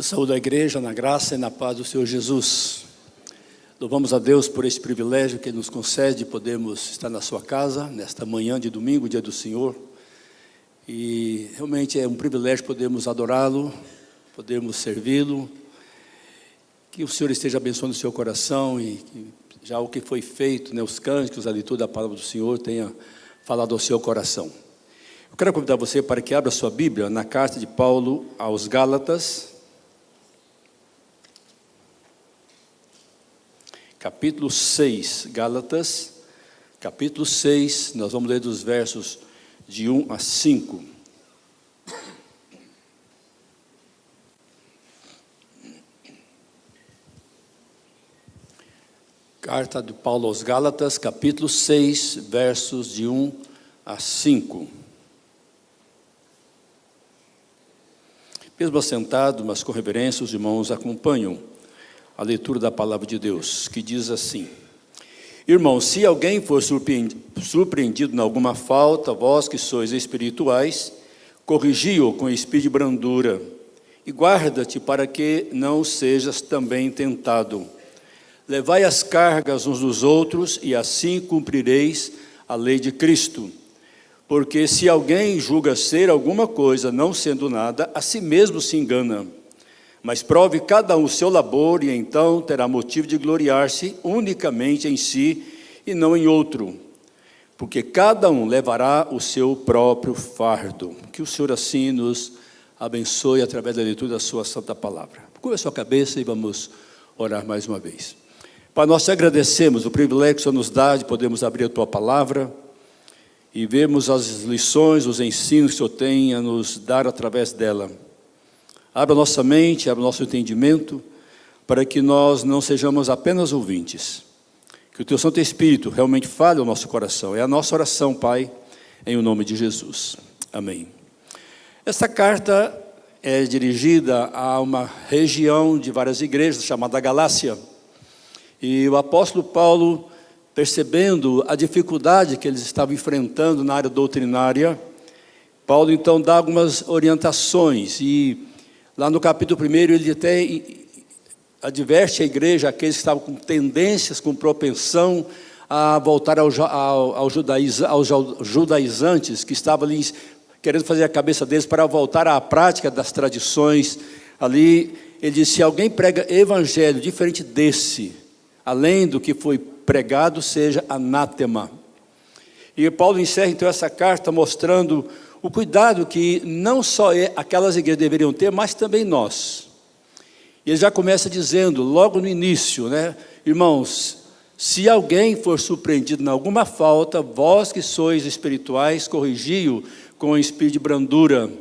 Eu saúdo a igreja na graça e na paz do Senhor Jesus. Louvamos a Deus por esse privilégio que Ele nos concede, podemos estar na sua casa, nesta manhã de domingo, dia do Senhor. E realmente é um privilégio podermos adorá-lo, podermos servi-lo. Que o Senhor esteja abençoando o seu coração e que já o que foi feito, os cânticos, a leitura da palavra do Senhor tenha falado ao seu coração. Eu quero convidar você para que abra sua Bíblia na carta de Paulo aos Gálatas, capítulo 6, Gálatas, capítulo 6, nós vamos ler dos versos de 1 a 5. Carta de Paulo aos Gálatas, capítulo 6, versos de 1 a 5. Mesmo assentado, mas com reverência, os irmãos acompanham a leitura da palavra de Deus, que diz assim: Irmãos, se alguém for surpreendido em alguma falta, vós que sois espirituais, corrigi-o com espírito de brandura, e guarda-te para que não sejas também tentado. Levai as cargas uns dos outros, e assim cumprireis a lei de Cristo. Porque se alguém julga ser alguma coisa, não sendo nada, a si mesmo se engana. Mas prove cada um o seu labor, e então terá motivo de gloriar-se unicamente em si e não em outro. Porque cada um levará o seu próprio fardo. Que o Senhor assim nos abençoe através da leitura da sua santa palavra. Curva a sua cabeça e vamos orar mais uma vez. Pai, nós te agradecemos o privilégio que o Senhor nos dá de podermos abrir a tua palavra e vermos as lições, os ensinos que o Senhor tem a nos dar através dela. Abra nossa mente, abra nosso entendimento, para que nós não sejamos apenas ouvintes. Que o Teu Santo Espírito realmente fale ao nosso coração. É a nossa oração, Pai, em o nome de Jesus. Amém. Esta carta é dirigida a uma região de várias igrejas, chamada Galácia. E o apóstolo Paulo, percebendo a dificuldade que eles estavam enfrentando na área doutrinária, Paulo então dá algumas orientações e lá no capítulo 1, ele até adverte a igreja, aqueles que estavam com tendências, com propensão a voltar aos judaizantes, que estavam ali querendo fazer a cabeça deles para voltar à prática das tradições. Ali, ele diz, se alguém prega evangelho diferente desse, além do que foi pregado, seja anátema. E Paulo encerra então essa carta mostrando o cuidado que não só aquelas igrejas deveriam ter, mas também nós. E ele já começa dizendo, logo no início, irmãos, se alguém for surpreendido em alguma falta, vós que sois espirituais, corrigi-o com espírito de brandura,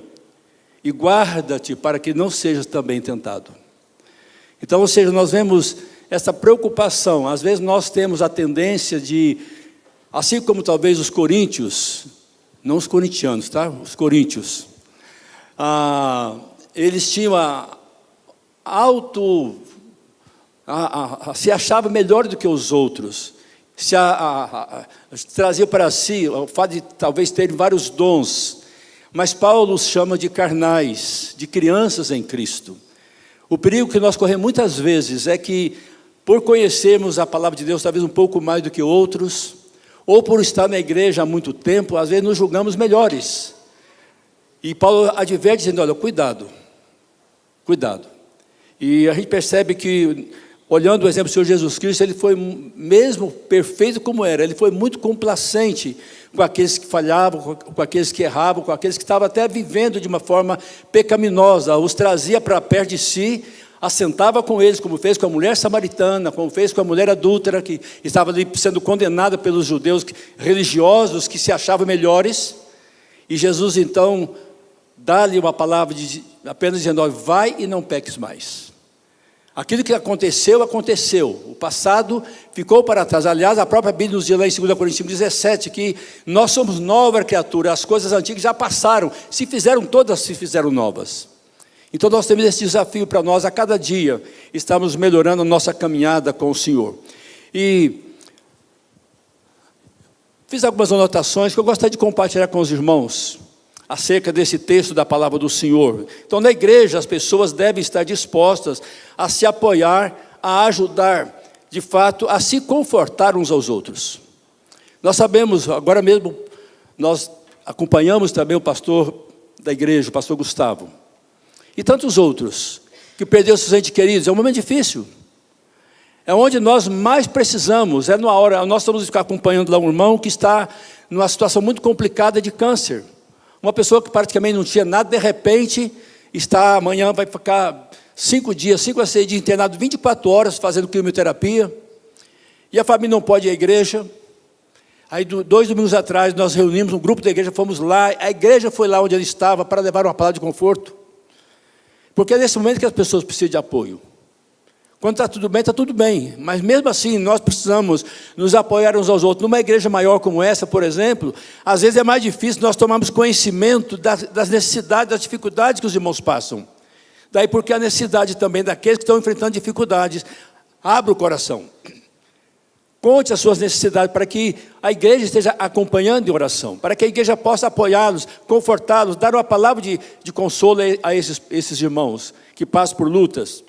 e guarda-te para que não sejas também tentado. Então, ou seja, nós vemos essa preocupação. Às vezes nós temos a tendência de, assim como talvez os coríntios, não os corintianos, tá? Os coríntios, eles tinham se achavam melhor do que os outros, traziam para si o fato de talvez terem vários dons, mas Paulo os chama de carnais, de crianças em Cristo. O perigo que nós corremos muitas vezes é que, por conhecermos a palavra de Deus talvez um pouco mais do que outros, ou por estar na igreja há muito tempo, às vezes nos julgamos melhores. E Paulo adverte dizendo, olha, cuidado. E a gente percebe que, olhando o exemplo do Senhor Jesus Cristo, ele foi mesmo perfeito como era, ele foi muito complacente com aqueles que falhavam, com aqueles que erravam, com aqueles que estavam até vivendo de uma forma pecaminosa, os trazia para perto de si, assentava com eles, como fez com a mulher samaritana, como fez com a mulher adúltera, que estava ali sendo condenada pelos judeus religiosos, que se achavam melhores. E Jesus então dá-lhe uma palavra apenas dizendo, olha, vai e não peques mais. Aquilo que aconteceu, aconteceu. O passado ficou para trás. Aliás, a própria Bíblia nos diz lá em 2 Coríntios 5,17, que nós somos nova criatura, as coisas antigas já passaram, todas se fizeram novas. Então nós temos esse desafio para nós, a cada dia, estamos melhorando a nossa caminhada com o Senhor. E fiz algumas anotações que eu gostaria de compartilhar com os irmãos. acerca desse texto da palavra do Senhor. Então, na igreja, as pessoas devem estar dispostas a se apoiar, a ajudar, de fato, a se confortar uns aos outros. Nós sabemos, agora mesmo, nós acompanhamos também o pastor da igreja, o pastor Gustavo, e tantos outros, que perderam seus entes queridos. É um momento difícil. É onde nós mais precisamos, é numa hora, nós estamos acompanhando lá um irmão que está numa situação muito complicada de câncer. Uma pessoa que praticamente não tinha nada, de repente, amanhã vai ficar 5 a 6 dias internado, 24 horas, fazendo quimioterapia. E a família não pode ir à igreja. Aí, 2 domingos atrás, nós reunimos um grupo da igreja, fomos lá, a igreja foi lá onde ele estava, para levar uma palavra de conforto. Porque é nesse momento que as pessoas precisam de apoio. Quando está tudo bem, mas mesmo assim nós precisamos nos apoiar uns aos outros. Numa igreja maior como essa, por exemplo, às vezes é mais difícil nós tomarmos conhecimento das necessidades, das dificuldades que os irmãos passam. Daí porque a necessidade também daqueles que estão enfrentando dificuldades. Abra o coração. Conte as suas necessidades para que a igreja esteja acompanhando em oração, para que a igreja possa apoiá-los, confortá-los, dar uma palavra de consolo a esses irmãos que passam por lutas.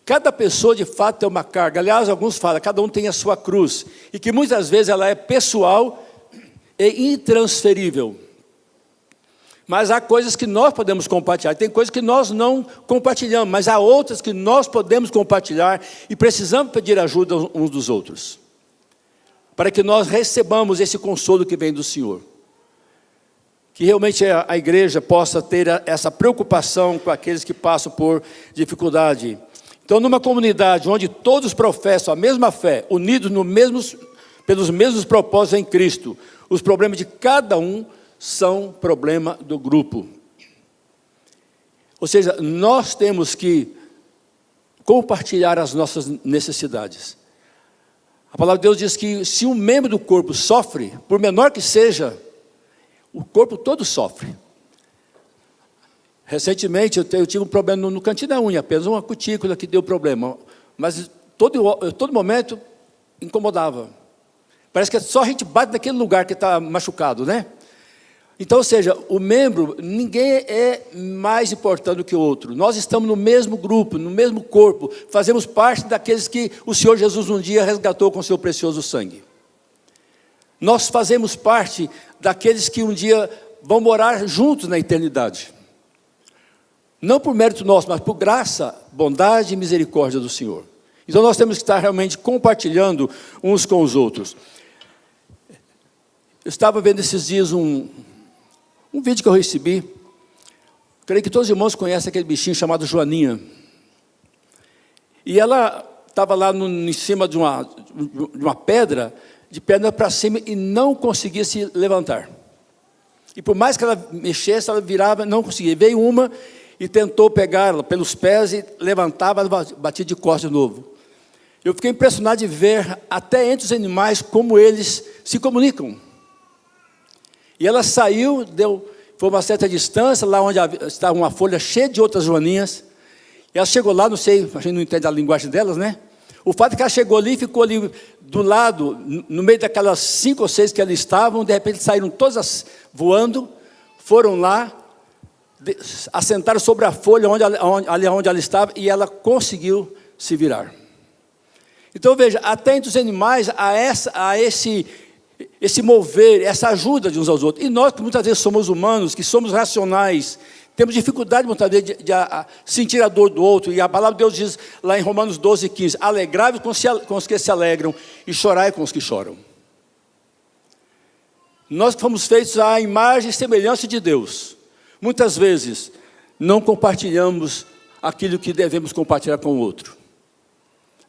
Cada pessoa, de fato, tem uma carga. Aliás, alguns falam, cada um tem a sua cruz. E que muitas vezes ela é pessoal e intransferível. Mas há coisas que nós podemos compartilhar. Tem coisas que nós não compartilhamos, mas há outras que nós podemos compartilhar e precisamos pedir ajuda uns dos outros. Para que nós recebamos esse consolo que vem do Senhor. Que realmente a igreja possa ter essa preocupação com aqueles que passam por dificuldade. Então, numa comunidade onde todos professam a mesma fé, unidos pelos mesmos propósitos em Cristo, os problemas de cada um são problema do grupo. Ou seja, nós temos que compartilhar as nossas necessidades. A palavra de Deus diz que se um membro do corpo sofre, por menor que seja, o corpo todo sofre. Recentemente eu tive um problema no cantinho da unha, apenas uma cutícula que deu problema. Mas todo momento incomodava. Parece que só a gente bate naquele lugar que está machucado, né? Então, ou seja, o membro, ninguém é mais importante do que o outro. Nós estamos no mesmo grupo, no mesmo corpo. Fazemos parte daqueles que o Senhor Jesus um dia resgatou com seu precioso sangue. Nós fazemos parte daqueles que um dia vão morar juntos na eternidade. Não por mérito nosso, mas por graça, bondade e misericórdia do Senhor. Então nós temos que estar realmente compartilhando uns com os outros. Eu estava vendo esses dias um vídeo que eu recebi. Creio que todos os irmãos conhecem aquele bichinho chamado Joaninha. E ela estava lá em cima de uma pedra, de perna para cima, e não conseguia se levantar. E por mais que ela mexesse, ela virava, não conseguia. Veio uma e tentou pegá-la pelos pés e levantava, batia de costas de novo. Eu fiquei impressionado de ver, até entre os animais, como eles se comunicam. E ela saiu, foi uma certa distância, lá onde estava uma folha cheia de outras joaninhas. E ela chegou lá, não sei, a gente não entende a linguagem delas, né? O fato é que ela chegou ali, ficou ali do lado, no meio daquelas 5 ou 6 que ali estavam, de repente saíram todas voando, foram lá, assentaram sobre a folha ali onde ela estava, e ela conseguiu se virar. Então veja, até entre os animais há esse mover, essa ajuda de uns aos outros. E nós que muitas vezes somos humanos, que somos racionais, temos dificuldade muitas vezes de sentir a dor do outro. E a palavra de Deus diz lá em Romanos 12:15, alegrai-vos com os que se alegram e chorai com os que choram. Nós fomos feitos à imagem e semelhança de Deus. Muitas vezes não compartilhamos aquilo que devemos compartilhar com o outro.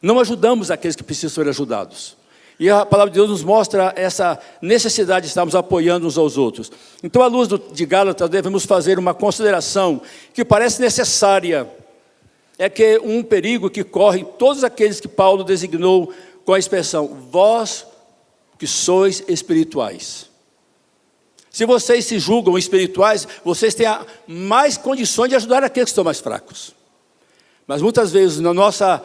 Não ajudamos aqueles que precisam ser ajudados. E a palavra de Deus nos mostra essa necessidade de estarmos apoiando uns aos outros. Então, à luz de Gálatas, devemos fazer uma consideração que parece necessária. É que um perigo que corre todos aqueles que Paulo designou com a expressão, vós que sois espirituais. Se vocês se julgam espirituais, vocês têm mais condições de ajudar aqueles que estão mais fracos. Mas muitas vezes, na nossa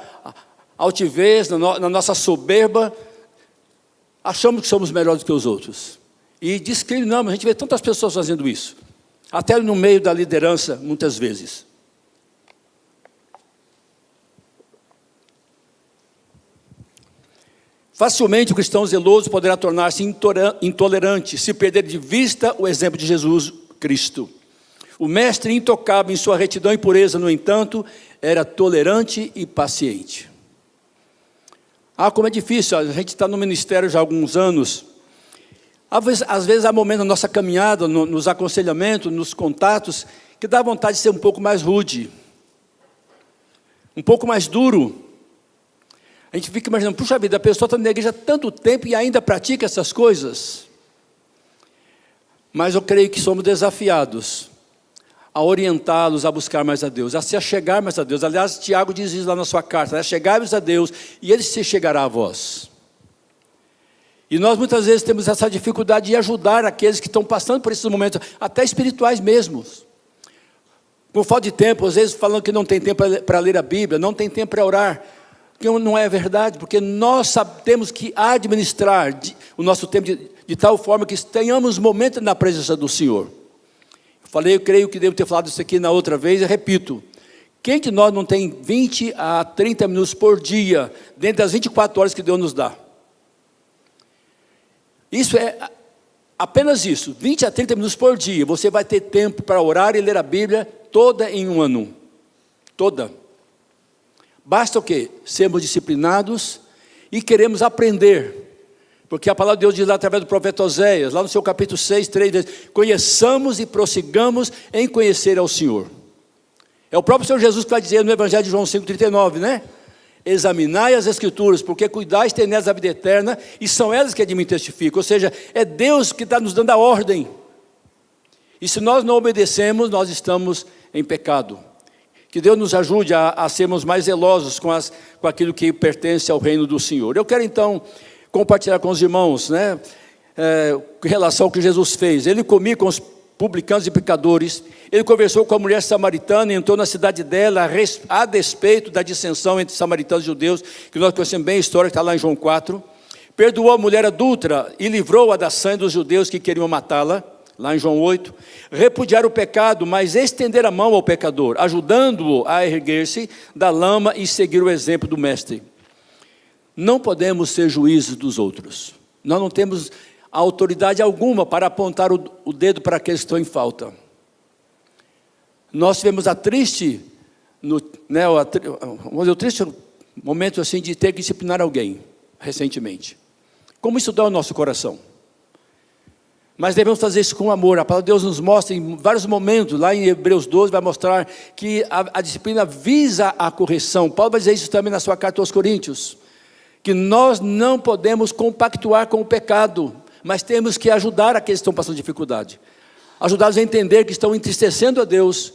altivez, na nossa soberba, achamos que somos melhores do que os outros. E discriminamos, a gente vê tantas pessoas fazendo isso. até no meio da liderança, muitas vezes. Facilmente o cristão zeloso poderá tornar-se intolerante, se perder de vista o exemplo de Jesus Cristo. O mestre intocável em sua retidão e pureza, no entanto, era tolerante e paciente. Como é difícil, a gente está no ministério já há alguns anos. Às vezes há momentos na nossa caminhada, nos aconselhamentos, nos contatos, que dá vontade de ser um pouco mais rude, um pouco mais duro. A gente fica imaginando, puxa vida, a pessoa está na igreja há tanto tempo e ainda pratica essas coisas. Mas eu creio que somos desafiados a orientá-los a buscar mais a Deus, a se achegar mais a Deus. Aliás, Tiago diz isso lá na sua carta: achegai-vos a Deus e Ele se chegará a vós. E nós muitas vezes temos essa dificuldade de ajudar aqueles que estão passando por esses momentos, até espirituais mesmos. Com falta de tempo, às vezes falando que não tem tempo para ler a Bíblia, não tem tempo para orar. Que não é verdade, porque nós temos que administrar o nosso tempo de tal forma que tenhamos momento na presença do Senhor. Eu creio que devo ter falado isso aqui na outra vez, e repito: quem de nós não tem 20 a 30 minutos por dia, dentro das 24 horas que Deus nos dá? Isso é apenas isso, 20 a 30 minutos por dia, você vai ter tempo para orar e ler a Bíblia toda em um ano, toda. Basta o quê? Sermos disciplinados e queremos aprender. Porque a palavra de Deus diz lá através do profeta Oséias, lá no seu capítulo 6, 3 vezes: conheçamos e prossigamos em conhecer ao Senhor. É o próprio Senhor Jesus que vai dizer no Evangelho de João 5,39, né? Examinai as Escrituras, porque cuidais ter nelas a vida eterna, e são elas que de mim testificam. Ou seja, é Deus que está nos dando a ordem. E se nós não obedecemos, nós estamos em pecado. Que Deus nos ajude a sermos mais zelosos com aquilo que pertence ao reino do Senhor. Eu quero então compartilhar com os irmãos, em relação ao que Jesus fez. Ele comia com os publicanos e pecadores, ele conversou com a mulher samaritana e entrou na cidade dela, a despeito da dissensão entre samaritanos e judeus, que nós conhecemos bem a história, que está lá em João 4. Perdoou a mulher adúltera e livrou-a da sangue dos judeus que queriam matá-la, lá em João 8, repudiar o pecado, mas estender a mão ao pecador, ajudando-o a erguer-se da lama e seguir o exemplo do mestre. Não podemos ser juízes dos outros. Nós não temos autoridade alguma para apontar o dedo para aqueles que estão em falta. Nós tivemos o triste momento assim de ter que disciplinar alguém, recentemente. Como isso dá ao nosso coração? Mas devemos fazer isso com amor. A palavra de Deus nos mostra em vários momentos, lá em Hebreus 12, vai mostrar que a disciplina visa a correção. Paulo vai dizer isso também na sua carta aos Coríntios, que nós não podemos compactuar com o pecado, mas temos que ajudar aqueles que estão passando dificuldade. Ajudá-los a entender que estão entristecendo a Deus,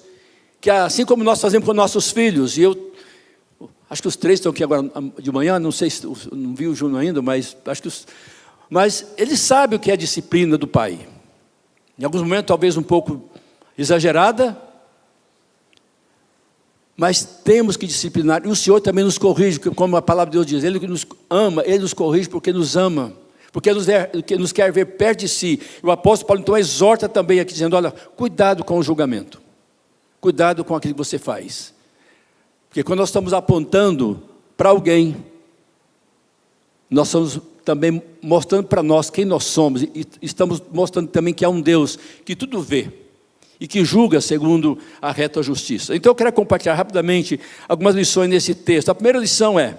que assim como nós fazemos com nossos filhos, e eu acho que os 3 estão aqui agora de manhã, não sei, não vi o Júnior ainda, mas acho que mas ele sabe o que é a disciplina do pai. Em alguns momentos talvez um pouco exagerada, mas temos que disciplinar. E o Senhor também nos corrige, como a palavra de Deus diz: Ele nos ama, Ele nos corrige porque nos ama, porque nos quer ver perto de si. E o apóstolo Paulo então exorta também aqui, dizendo: olha, cuidado com o julgamento, cuidado com aquilo que você faz. Porque quando nós estamos apontando para alguém, nós estamos também mostrando para nós quem nós somos, e estamos mostrando também que há um Deus que tudo vê, e que julga segundo a reta justiça. Então eu quero compartilhar rapidamente algumas lições nesse texto. A primeira lição é: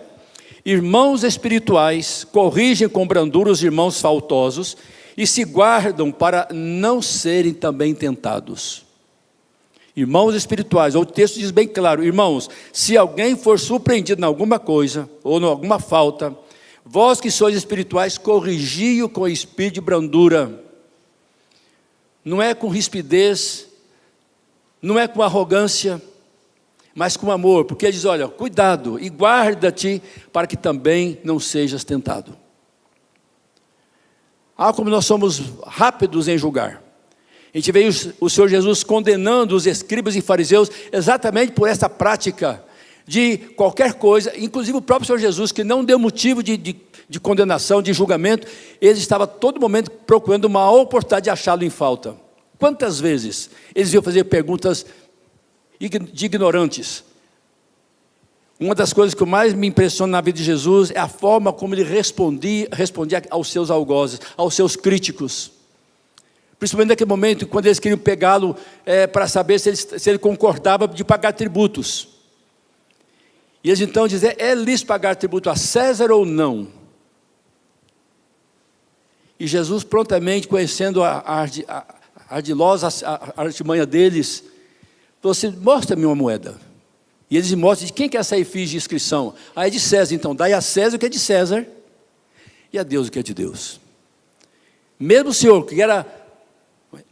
irmãos espirituais corrigem com brandura os irmãos faltosos, e se guardam para não serem também tentados. Irmãos espirituais, o texto diz bem claro: irmãos, se alguém for surpreendido em alguma coisa, ou em alguma falta, vós que sois espirituais, corrigi-o com espírito de brandura. Não é com rispidez, não é com arrogância, mas com amor, porque ele diz: olha, cuidado e guarda-te para que também não sejas tentado. Como nós somos rápidos em julgar. A gente vê o Senhor Jesus condenando os escribas e fariseus exatamente por essa prática de qualquer coisa, inclusive o próprio Senhor Jesus, que não deu motivo de condenação, de julgamento, ele estava a todo momento procurando uma oportunidade de achá-lo em falta. Quantas vezes eles iam fazer perguntas de ignorantes? Uma das coisas que mais me impressiona na vida de Jesus é a forma como ele respondia aos seus algozes, aos seus críticos. Principalmente naquele momento, quando eles queriam pegá-lo para saber se ele concordava de pagar tributos. E eles então dizem, é lícito pagar tributo a César ou não? E Jesus prontamente, conhecendo a ardilosa artimanha deles, falou assim, mostra-me uma moeda. E eles mostram de quem que é essa efígie de inscrição. Ah, é de César, então dai a César o que é de César, e a Deus o que é de Deus. Mesmo o Senhor, que era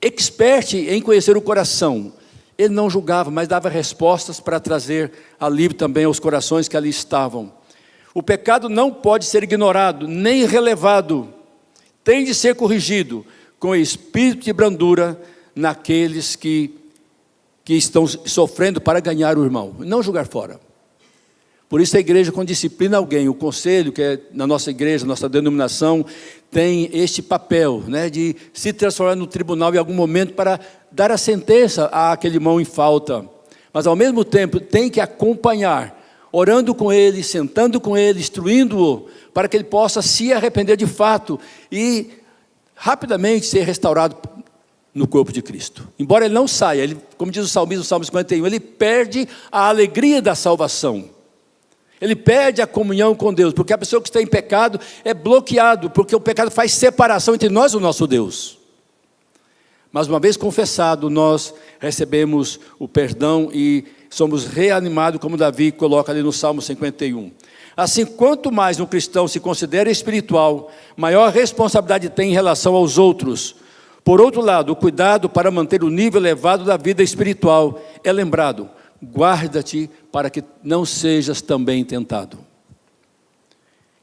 expert em conhecer o coração, ele não julgava, mas dava respostas para trazer alívio também aos corações que ali estavam. O pecado não pode ser ignorado, nem relevado, tem de ser corrigido com espírito de brandura naqueles que estão sofrendo para ganhar o irmão, não julgar fora. Por isso a igreja, quando disciplina alguém, o conselho, que é na nossa igreja, nossa denominação, tem este papel, né, de se transformar no tribunal em algum momento para dar a sentença àquele irmão em falta. Mas ao mesmo tempo tem que acompanhar, orando com ele, sentando com ele, instruindo-o, para que ele possa se arrepender de fato e rapidamente ser restaurado no corpo de Cristo. Embora ele não saia, ele, como diz o salmista, no Salmo 51, ele perde a alegria da salvação. Ele perde a comunhão com Deus, porque a pessoa que está em pecado é bloqueado, porque o pecado faz separação entre nós e o nosso Deus. Mas uma vez confessado, nós recebemos o perdão e somos reanimados, como Davi coloca ali no Salmo 51. Assim, quanto mais um cristão se considera espiritual, maior responsabilidade tem em relação aos outros. Por outro lado, o cuidado para manter o nível elevado da vida espiritual é lembrado. Guarda-te para que não sejas também tentado.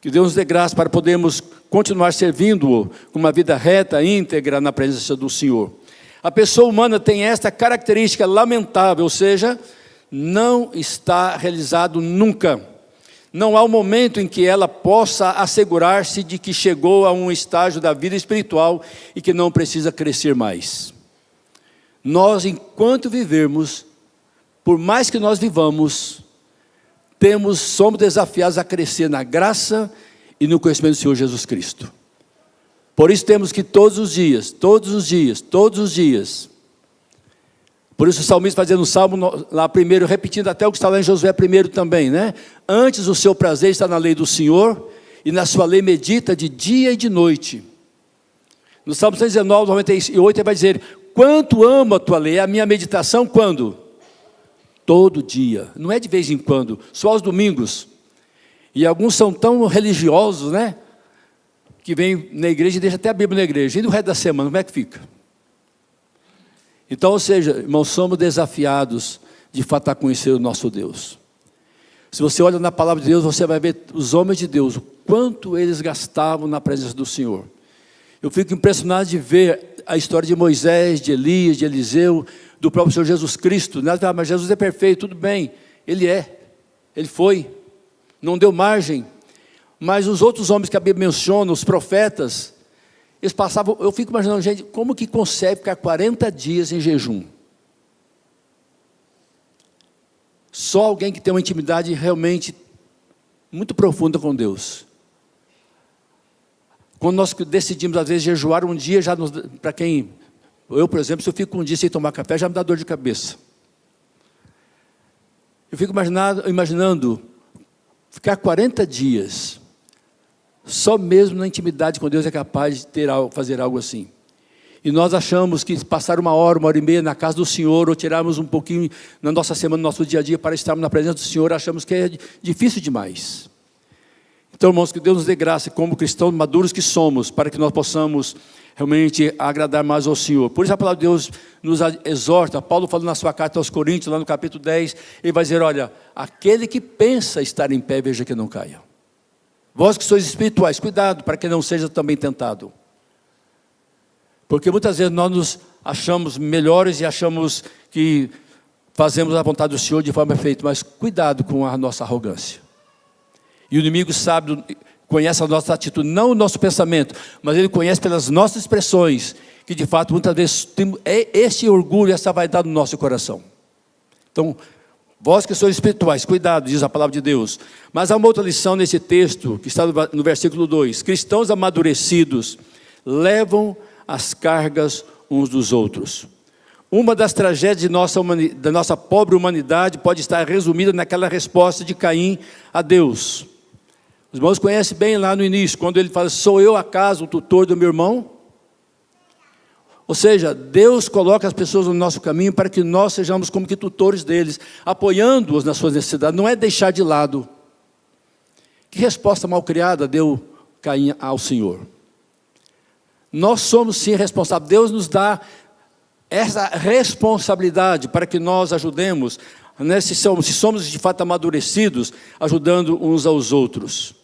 Que Deus nos dê graça para podermos continuar servindo-o com uma vida reta, íntegra na presença do Senhor. A pessoa humana tem esta característica lamentável, ou seja, não está realizado nunca. Não há um momento em que ela possa assegurar-se de que chegou a um estágio da vida espiritual e que não precisa crescer mais. Nós, enquanto vivermos, por mais que nós vivamos, somos desafiados a crescer na graça e no conhecimento do Senhor Jesus Cristo. Por isso temos que todos os dias, por isso o salmista vai dizer no Salmo, lá primeiro, repetindo até o que está lá em Josué primeiro também, né? Antes o seu prazer está na lei do Senhor, e na sua lei medita de dia e de noite. No Salmo 119, 98, ele vai dizer, quanto amo a tua lei, a minha meditação quando? Todo dia, não é de vez em quando, só aos domingos. E alguns são tão religiosos, né? Que vêm na igreja e deixam até a Bíblia na igreja. E no resto da semana, como é que fica? Então, ou seja, irmãos, somos desafiados de fato a conhecer o nosso Deus. Se você olha na palavra de Deus, você vai ver os homens de Deus, o quanto eles gastavam na presença do Senhor. Eu fico impressionado de ver a história de Moisés, de Elias, de Eliseu, do próprio Senhor Jesus Cristo. Mas Jesus é perfeito, tudo bem, Ele foi, não deu margem. Mas os outros homens que a Bíblia menciona, os profetas, eles passavam, eu fico imaginando, gente, como que consegue ficar 40 dias em jejum? Só alguém que tem uma intimidade realmente muito profunda com Deus. Quando nós decidimos, às vezes, jejuar um dia, já para quem... Eu, por exemplo, se eu fico um dia sem tomar café, já me dá dor de cabeça. Eu fico imaginando ficar 40 dias, só mesmo na intimidade com Deus é capaz de fazer algo assim. E nós achamos que passar 1 hora, 1 hora e meia na casa do Senhor, ou tirarmos um pouquinho na nossa semana, no nosso dia a dia, para estarmos na presença do Senhor, achamos que é difícil demais. Então, irmãos, que Deus nos dê graça, como cristãos maduros que somos, para que nós possamos realmente agradar mais ao Senhor. Por isso a palavra de Deus nos exorta. Paulo falando na sua carta aos Coríntios, lá no capítulo 10, ele vai dizer, olha, aquele que pensa estar em pé, veja que não caia. Vós que sois espirituais, cuidado, para que não seja também tentado. Porque muitas vezes nós nos achamos melhores e achamos que fazemos a vontade do Senhor de forma perfeita, mas cuidado com a nossa arrogância. E o inimigo sabe, conhece a nossa atitude, não o nosso pensamento, mas ele conhece pelas nossas expressões, que de fato muitas vezes é esse orgulho, essa vaidade no nosso coração. Então, vós que sois espirituais, cuidado, diz a palavra de Deus. Mas há uma outra lição nesse texto, que está no versículo 2. Cristãos amadurecidos levam as cargas uns dos outros. Uma das tragédias da nossa pobre humanidade pode estar resumida naquela resposta de Caim a Deus. Os irmãos conhecem bem lá no início, quando ele fala: sou eu acaso o tutor do meu irmão? Ou seja, Deus coloca as pessoas no nosso caminho para que nós sejamos como que tutores deles, apoiando-os nas suas necessidades, não é deixar de lado. Que resposta mal criada deu Caim ao Senhor? Nós somos sim responsáveis, Deus nos dá essa responsabilidade para que nós ajudemos, né, se somos de fato amadurecidos, ajudando uns aos outros.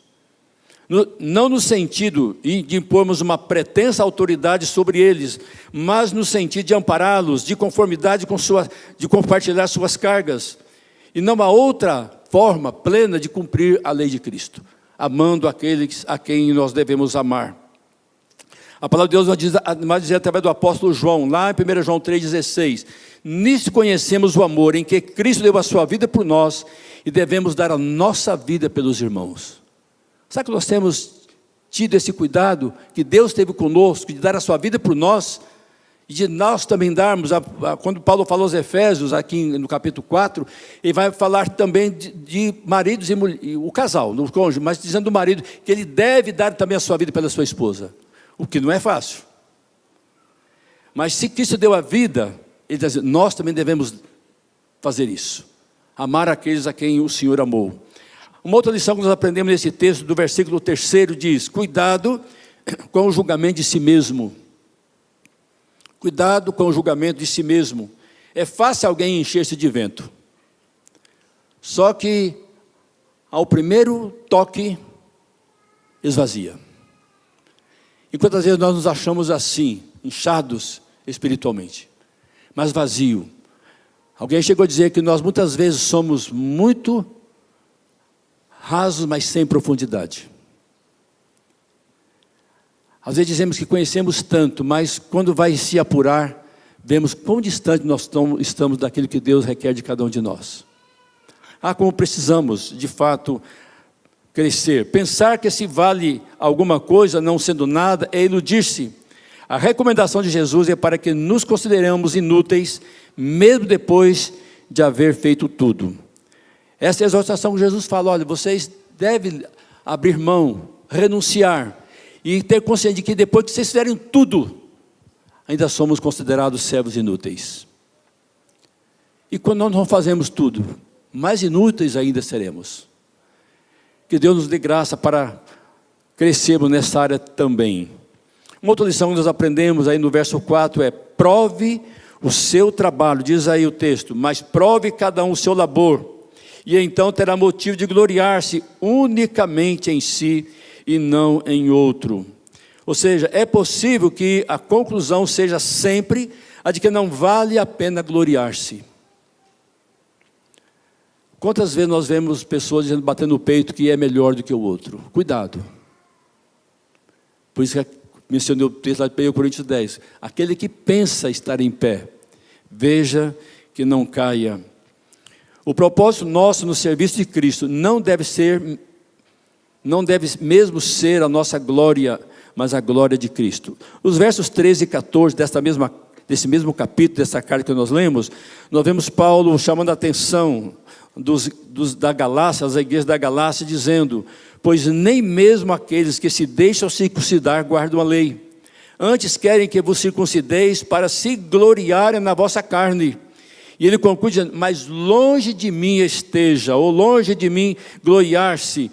Não no sentido de impormos uma pretensa autoridade sobre eles, mas no sentido de ampará-los, de conformidade de compartilhar suas cargas. E não há outra forma plena de cumprir a lei de Cristo, amando aqueles a quem nós devemos amar. A palavra de Deus vai dizer através do apóstolo João, lá em 1 João 3,16, nisso conhecemos o amor em que Cristo deu a sua vida por nós e devemos dar a nossa vida pelos irmãos. Sabe que nós temos tido esse cuidado, que Deus teve conosco, de dar a sua vida por nós, e de nós também darmos, quando Paulo falou aos Efésios, aqui no capítulo 4, ele vai falar também de maridos e o casal, no cônjuge, mas dizendo do marido, que ele deve dar também a sua vida pela sua esposa, o que não é fácil. Mas se Cristo deu a vida, ele diz, nós também devemos fazer isso, amar aqueles a quem o Senhor amou. Uma outra lição que nós aprendemos nesse texto, do versículo 3 diz, cuidado com o julgamento de si mesmo. Cuidado com o julgamento de si mesmo. É fácil alguém encher-se de vento. Só que, ao primeiro toque, esvazia. E quantas vezes nós nos achamos assim, inchados espiritualmente, mas vazio. Alguém chegou a dizer que nós muitas vezes somos muito rasos, mas sem profundidade. Às vezes dizemos que conhecemos tanto, mas quando vai se apurar, vemos quão distante nós estamos daquilo que Deus requer de cada um de nós. Como precisamos, de fato, crescer. Pensar que se vale alguma coisa, não sendo nada, é iludir-se. A recomendação de Jesus é para que nos consideremos inúteis, mesmo depois de haver feito tudo. Essa é a exortação que Jesus fala, olha, vocês devem abrir mão, renunciar, e ter consciência de que depois que vocês fizerem tudo, ainda somos considerados servos inúteis. E quando nós não fazemos tudo, mais inúteis ainda seremos. Que Deus nos dê graça para crescermos nessa área também. Uma outra lição que nós aprendemos aí no verso 4 é, prove o seu trabalho, diz aí o texto, mas prove cada um o seu labor, e então terá motivo de gloriar-se unicamente em si e não em outro. Ou seja, é possível que a conclusão seja sempre a de que não vale a pena gloriar-se. Quantas vezes nós vemos pessoas dizendo, batendo no peito, que é melhor do que o outro? Cuidado. Por isso que mencionei o texto lá de 1 Coríntios 10. Aquele que pensa estar em pé, veja que não caia. O propósito nosso no serviço de Cristo não deve mesmo ser a nossa glória, mas a glória de Cristo. Os versos 13 e 14 desse mesmo capítulo, dessa carta que nós lemos, nós vemos Paulo chamando a atenção da Galácia, as igrejas da Galácia, dizendo, pois nem mesmo aqueles que se deixam circuncidar guardam a lei, antes querem que vos circuncideis para se gloriarem na vossa carne. E ele conclui dizendo, mas longe de mim esteja, ou longe de mim gloriar-se,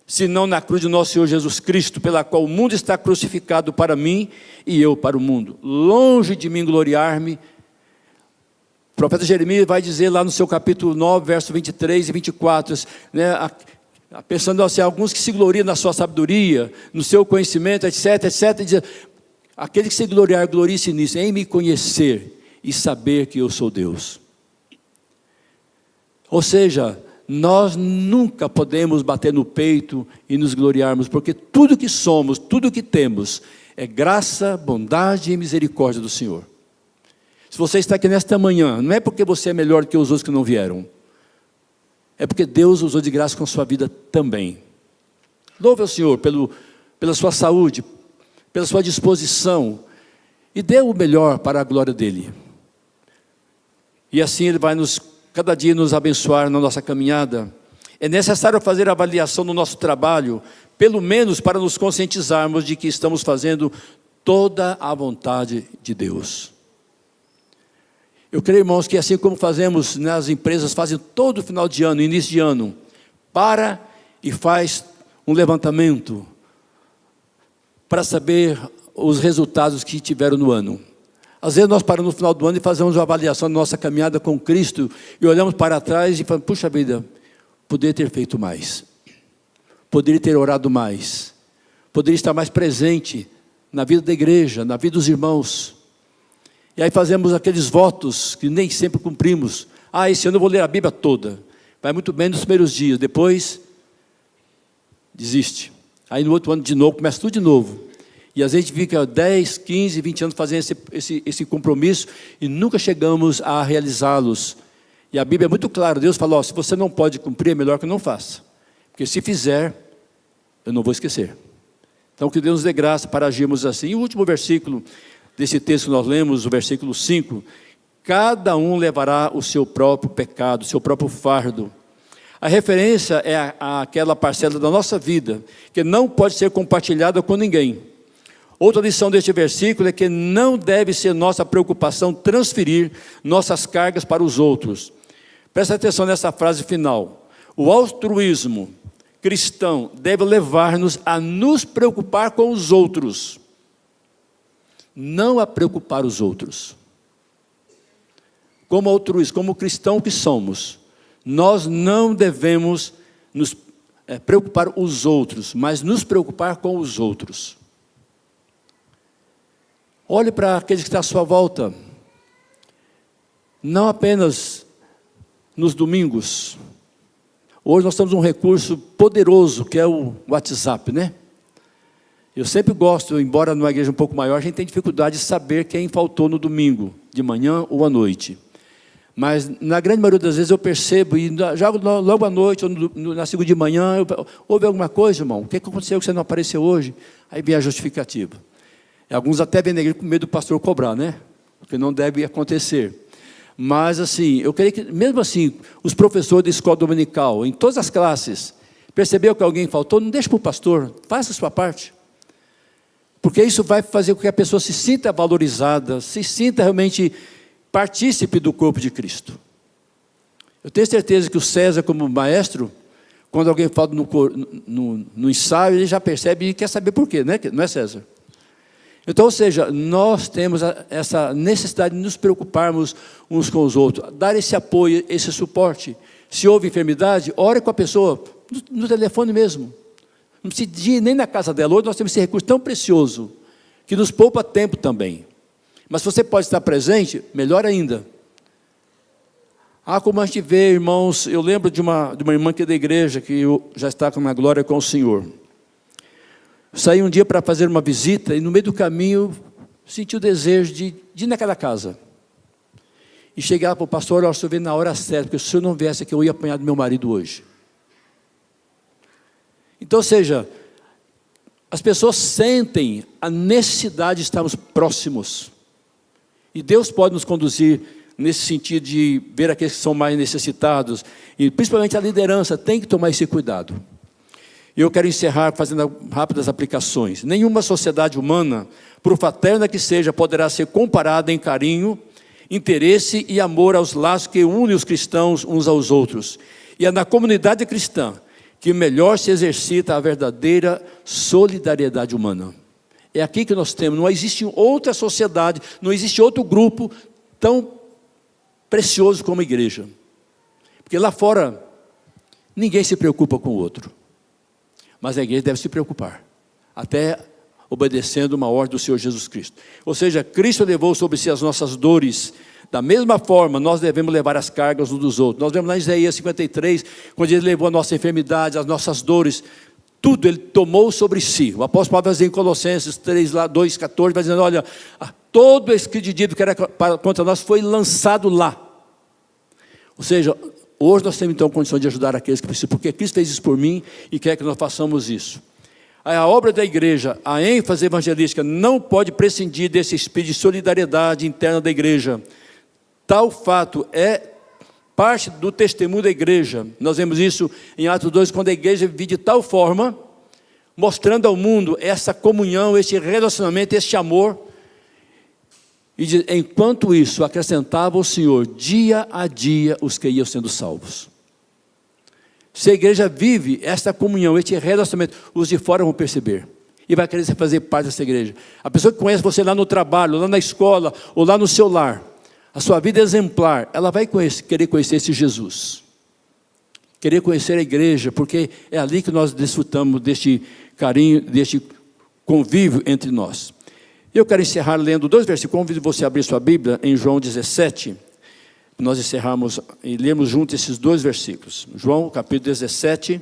senão na cruz de nosso Senhor Jesus Cristo, pela qual o mundo está crucificado para mim e eu para o mundo. Longe de mim gloriar-me. O profeta Jeremias vai dizer lá no seu capítulo 9, verso 23 e 24, né, pensando assim, alguns que se gloriam na sua sabedoria, no seu conhecimento, etc, diz, aquele que se gloriar, glorie-se nisso, em me conhecer e saber que eu sou Deus. Ou seja, nós nunca podemos bater no peito e nos gloriarmos, porque tudo que somos, tudo que temos, é graça, bondade e misericórdia do Senhor. Se você está aqui nesta manhã, não é porque você é melhor do que os outros que não vieram, é porque Deus usou de graça com a sua vida também. Louve ao Senhor pela sua saúde, pela sua disposição, e dê o melhor para a glória dEle. E assim Ele vai cada dia nos abençoar na nossa caminhada. É necessário fazer a avaliação do nosso trabalho, pelo menos para nos conscientizarmos de que estamos fazendo toda a vontade de Deus. Eu creio, irmãos, que assim como fazemos nas empresas, fazem todo final de ano, início de ano, para e faz um levantamento para saber os resultados que tiveram no ano. Às vezes nós paramos no final do ano e fazemos uma avaliação da nossa caminhada com Cristo e olhamos para trás e falamos, puxa vida, poderia ter feito mais, poderia ter orado mais, poderia estar mais presente na vida da igreja, na vida dos irmãos. E aí fazemos aqueles votos que nem sempre cumprimos. Esse ano eu vou ler a Bíblia toda. Vai muito bem nos primeiros dias, depois desiste. Aí no outro ano de novo, começa tudo de novo. E às vezes a gente fica 10, 15, 20 anos fazendo esse compromisso e nunca chegamos a realizá-los. E a Bíblia é muito clara, Deus fala, se você não pode cumprir, é melhor que não faça. Porque se fizer, eu não vou esquecer. Então que Deus nos dê graça para agirmos assim. E o último versículo desse texto que nós lemos, o versículo 5, cada um levará o seu próprio pecado, o seu próprio fardo. A referência é àquela parcela da nossa vida, que não pode ser compartilhada com ninguém. Outra lição deste versículo é que não deve ser nossa preocupação transferir nossas cargas para os outros. Presta atenção nessa frase final. O altruísmo cristão deve levar-nos a nos preocupar com os outros, não a preocupar os outros. Como altruísmo, como cristão que somos, nós não devemos nos preocupar os outros, mas nos preocupar com os outros. Olhe para aqueles que estão à sua volta, não apenas nos domingos. Hoje nós temos um recurso poderoso, que é o WhatsApp, né? Eu sempre gosto, embora numa igreja um pouco maior, a gente tem dificuldade de saber quem faltou no domingo, de manhã ou à noite. Mas na grande maioria das vezes eu percebo, e já logo à noite, ou na segunda de manhã, houve alguma coisa, irmão? O que aconteceu que você não apareceu hoje? Aí vem a justificativa. Alguns até vêm na igreja com medo do pastor cobrar, né? Porque não deve acontecer. Mas assim, eu creio que mesmo assim, os professores da escola dominical, em todas as classes, percebeu que alguém faltou, não deixe para o pastor, faça a sua parte. Porque isso vai fazer com que a pessoa se sinta valorizada, se sinta realmente partícipe do corpo de Cristo. Eu tenho certeza que o César, como maestro, quando alguém fala no ensaio, ele já percebe e quer saber por quê, né? Não é, César? Então, ou seja, nós temos essa necessidade de nos preocuparmos uns com os outros, dar esse apoio, esse suporte. Se houve enfermidade, ore com a pessoa, no telefone mesmo. Não precisa ir nem na casa dela. Hoje nós temos esse recurso tão precioso, que nos poupa tempo também. Mas se você pode estar presente, melhor ainda. Como a gente vê, irmãos, eu lembro de uma irmã que é da igreja, que já está com uma glória com o Senhor. Saí um dia para fazer uma visita e no meio do caminho senti o desejo de ir naquela casa. E chegar para o pastor, o senhor veio na hora certa, porque se o senhor não viesse aqui eu ia apanhar do meu marido hoje. Então, ou seja, as pessoas sentem a necessidade de estarmos próximos. E Deus pode nos conduzir nesse sentido de ver aqueles que são mais necessitados. E principalmente a liderança tem que tomar esse cuidado. E eu quero encerrar fazendo rápidas aplicações. Nenhuma sociedade humana, por fraterna que seja, poderá ser comparada em carinho, interesse e amor aos laços que unem os cristãos uns aos outros. E é na comunidade cristã que melhor se exercita a verdadeira solidariedade humana. É aqui que nós temos, não existe outra sociedade, não existe outro grupo tão precioso como a igreja. Porque lá fora, ninguém se preocupa com o outro. Mas a igreja deve se preocupar, até obedecendo uma ordem do Senhor Jesus Cristo. Ou seja, Cristo levou sobre si as nossas dores. Da mesma forma, nós devemos levar as cargas uns dos outros. Nós vemos lá em Isaías 53, quando Ele levou a nossa enfermidade, as nossas dores. tudo Ele tomou sobre si. O apóstolo Paulo vai dizer em Colossenses 2,14, vai dizendo, olha, todo esse dito que era contra nós foi lançado lá. Ou seja, hoje nós temos então condição de ajudar aqueles que precisam, porque Cristo fez isso por mim e quer que nós façamos isso. A obra da igreja, a ênfase evangelística, não pode prescindir desse espírito de solidariedade interna da igreja. Tal fato é parte do testemunho da igreja. Nós vemos isso em Atos 2, quando a igreja vive de tal forma, mostrando ao mundo essa comunhão, esse relacionamento, esse amor. E enquanto isso, acrescentava o Senhor, dia a dia, os que iam sendo salvos. Se a igreja vive essa comunhão, esse relacionamento, os de fora vão perceber. E vai querer fazer parte dessa igreja. A pessoa que conhece você lá no trabalho, lá na escola, ou lá no seu lar, a sua vida exemplar, ela vai querer conhecer esse Jesus. Querer conhecer a igreja, porque é ali que nós desfrutamos deste carinho, deste convívio entre nós. Eu quero encerrar lendo 2 versículos. Convido você a abrir sua Bíblia em João 17. Nós encerramos e lemos juntos esses 2 versículos. João, capítulo 17.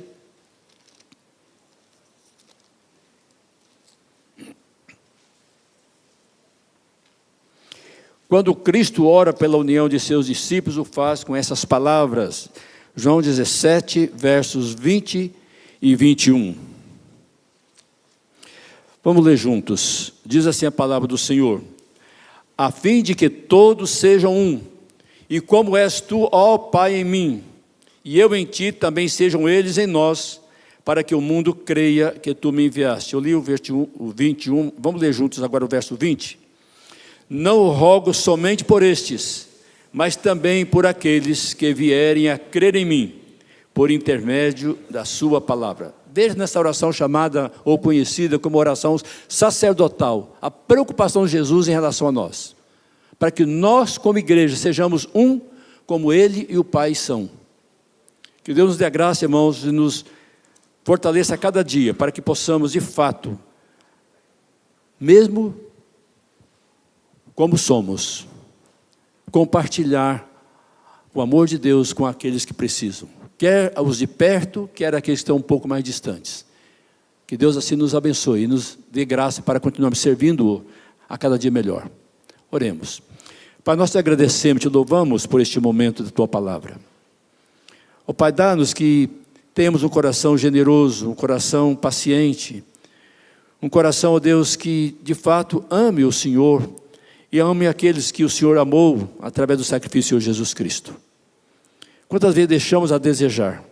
Quando Cristo ora pela união de seus discípulos, o faz com essas palavras. João 17, versos 20 e 21. Vamos ler juntos. Diz assim a palavra do Senhor: a fim de que todos sejam um, e como és tu, ó Pai, em mim, e eu em ti, também sejam eles em nós, para que o mundo creia que tu me enviaste. Eu li o 21, vamos ler juntos agora o verso 20. Não rogo somente por estes, mas também por aqueles que vierem a crer em mim, por intermédio da sua palavra. Veja nessa oração chamada, ou conhecida como oração sacerdotal, a preocupação de Jesus em relação a nós. Para que nós, como igreja, sejamos um, como Ele e o Pai são. Que Deus nos dê a graça, irmãos, e nos fortaleça a cada dia, para que possamos, de fato, mesmo como somos, compartilhar o amor de Deus com aqueles que precisam. Quer os de perto, quer aqueles que estão um pouco mais distantes. Que Deus assim nos abençoe e nos dê graça para continuarmos servindo-o a cada dia melhor. Oremos. Pai, nós te agradecemos, te louvamos por este momento da tua palavra. Ó Pai, dá-nos que tenhamos um coração generoso, um coração paciente, um coração, ó Deus, que de fato ame o Senhor e ame aqueles que o Senhor amou através do sacrifício do Senhor Jesus Cristo. Quantas vezes deixamos a desejar?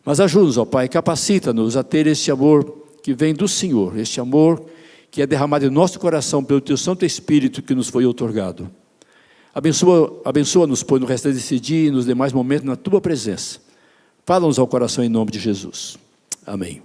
Mas ajuda-nos, ó Pai, capacita-nos a ter este amor que vem do Senhor, este amor que é derramado em nosso coração pelo Teu Santo Espírito que nos foi outorgado. Abençoa-nos, pois, no resto desse dia e nos demais momentos na Tua presença. Fala-nos ao coração em nome de Jesus. Amém.